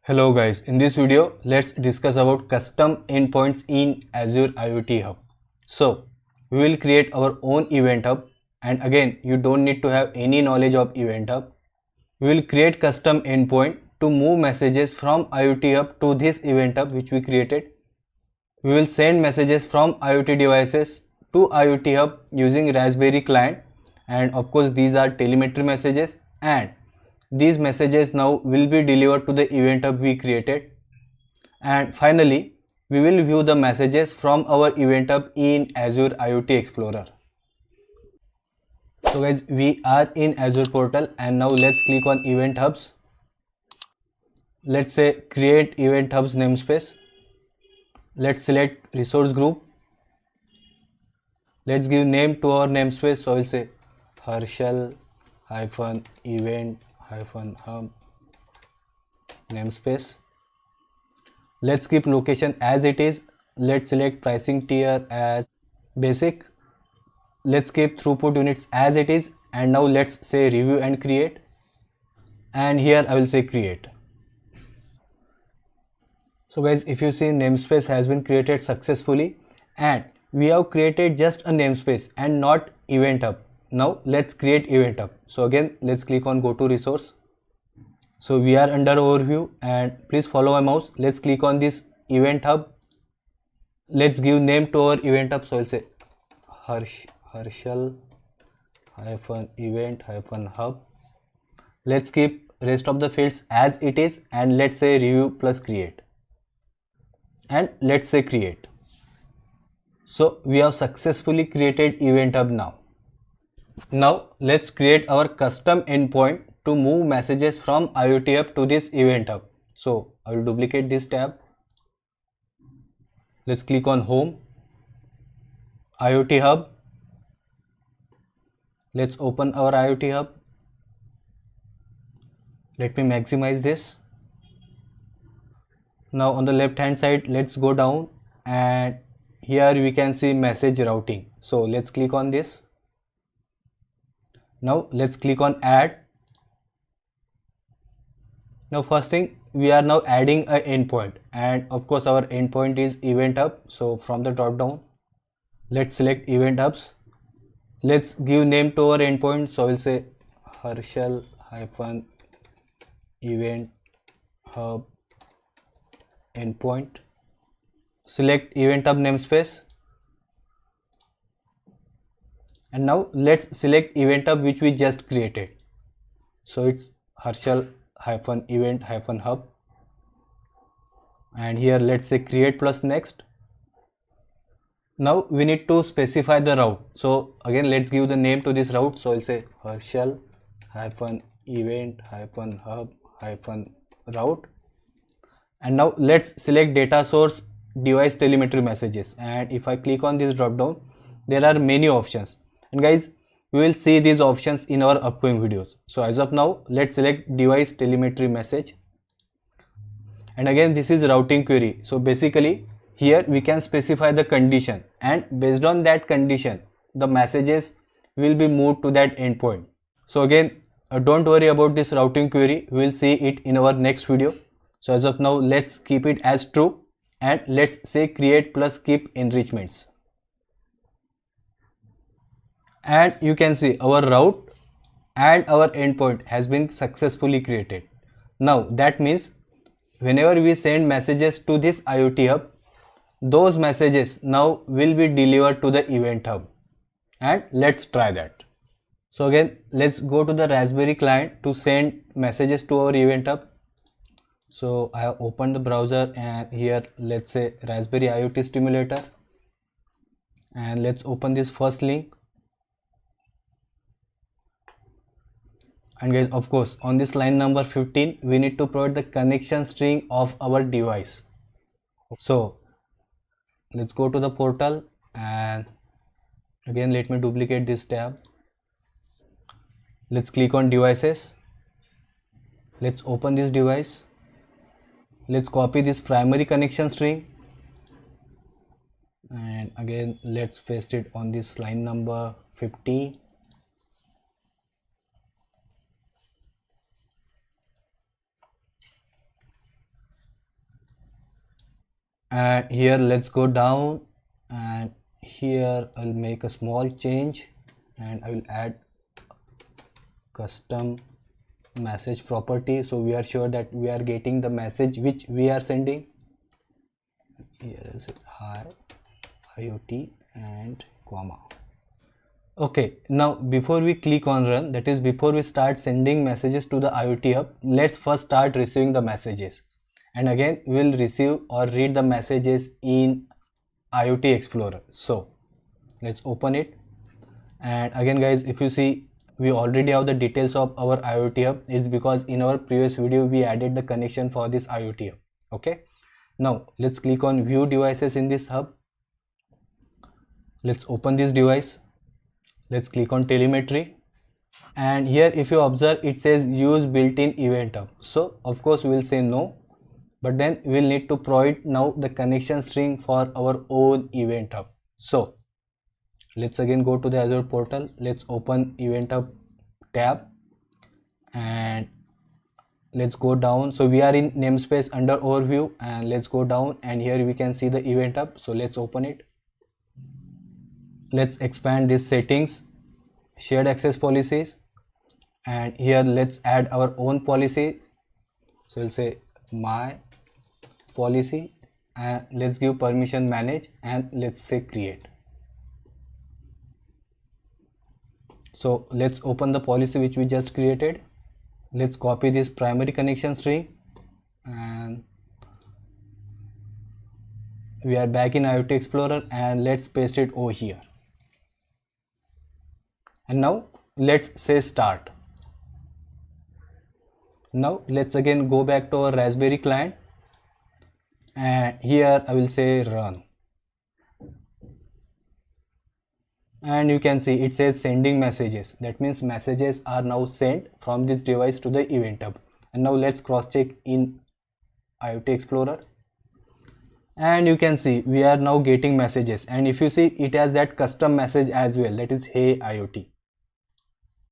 Hello guys, in this video let's discuss about custom endpoints in Azure IoT Hub. So we will create our own Event Hub, and again you don't need to have any knowledge of Event Hub. We will create custom endpoint to move messages from IoT Hub to this Event Hub which we created. We will send messages from IoT devices to IoT Hub using Raspberry client, and of course these are telemetry messages, and these messages now will be delivered to the Event Hub we created. And finally, we will view the messages from our Event Hub in Azure IoT Explorer. So guys, we are in Azure portal, and now let's click on Event Hubs. Let's say create Event Hubs namespace. Let's select resource group. Let's give name to our namespace. So I'll say Harshal-event-hub namespace. Let's keep location as it is. Let's select pricing tier as basic. Let's keep throughput units as it is, and now let's say review and create, and here I will say create. So guys, if you see, namespace has been created successfully, and we have created just a namespace and not Event Hub. Now let's create Event Hub. So again, let's click on go to resource. So we are under overview, and please follow my mouse. Let's click on this Event Hub. Let's give name to our Event Hub. So I'll say Harshal-event-hub. Let's keep rest of the fields as it is, and let's say review plus create, and let's say create. So we have successfully created Event Hub now. Now let's create our custom endpoint to move messages from IoT Hub to this Event Hub. So I will duplicate this tab. Let's click on Home, IoT Hub. Let's open our IoT Hub. Let me maximize this. Now on the left hand side, let's go down, and here we can see message routing. So let's click on this. Now let's click on add. Now first thing, we are now adding an endpoint, and of course our endpoint is Event Hub. So from the drop down, let's select Event Hubs. Let's give name to our endpoint. So I will say Harshal-event-hub endpoint. Select Event Hub namespace, and now let's select Event Hub which we just created. So it's Harshal-event-hub, and here let's say create plus next. Now we need to specify the route. So again, let's give the name to this route. So I'll say Harshal-event-hub-route, and now let's select data source device telemetry messages. And if I click on this drop down, there are many options, and guys, we will see these options in our upcoming videos. So as of now, let's select device telemetry message, and again this is routing query. So basically here we can specify the condition, and based on that condition the messages will be moved to that endpoint. So again, don't worry about this routing query, we will see it in our next video. So as of now, let's keep it as true, and let's say create plus keep enrichments, and you can see our route and our endpoint has been successfully created. Now that means whenever we send messages to this IoT Hub, those messages now will be delivered to the Event Hub, and let's try that. So again, let's go to the Raspberry client to send messages to our Event Hub. So I have opened the browser, and here let's say Raspberry IoT Stimulator, and let's open this first link. And guys, of course, on this line number 15, we need to provide the connection string of our device. So let's go to the portal, and again let me duplicate this tab. Let's click on devices. Let's open this device. Let's copy this primary connection string, and again let's paste it on this line number 50. and here let's go down, and here I'll make a small change and I will add custom message property, so we are sure that we are getting the message which we are sending. Here is it, hi IoT and comma. Okay, now before we click on run, that is before we start sending messages to the IoT hub, let's first start receiving the messages. And again, we will receive or read the messages in IoT Explorer. So let's open it. And again guys, if you see, we already have the details of our IoT hub. It's because in our previous video we added the connection for this IoT hub. Okay, now let's click on view devices in this hub. Let's open this device. Let's click on telemetry, and here if you observe, it says use built-in event hub. So of course we will say no, but then we will need to provide now the connection string for our own event hub. So let's again go to the Azure portal. Let's open event hub tab and let's go down. So we are in namespace under overview, and let's go down, and here we can see the event hub. So let's open it. Let's expand these settings, shared access policies, and here let's add our own policy. So we'll say my policy, and let's give permission manage, and let's say create. So let's open the policy which we just created. Let's copy this primary connection string, and we are back in IoT Explorer, and let's paste it over here. And now let's say start. Now let's again go back to our Raspberry client, and here I will say run, and you can see it says sending messages. That means messages are now sent from this device to the event hub. And now let's cross check in IoT Explorer, and you can see we are now getting messages, and if you see, it has that custom message as well, that is hey IoT.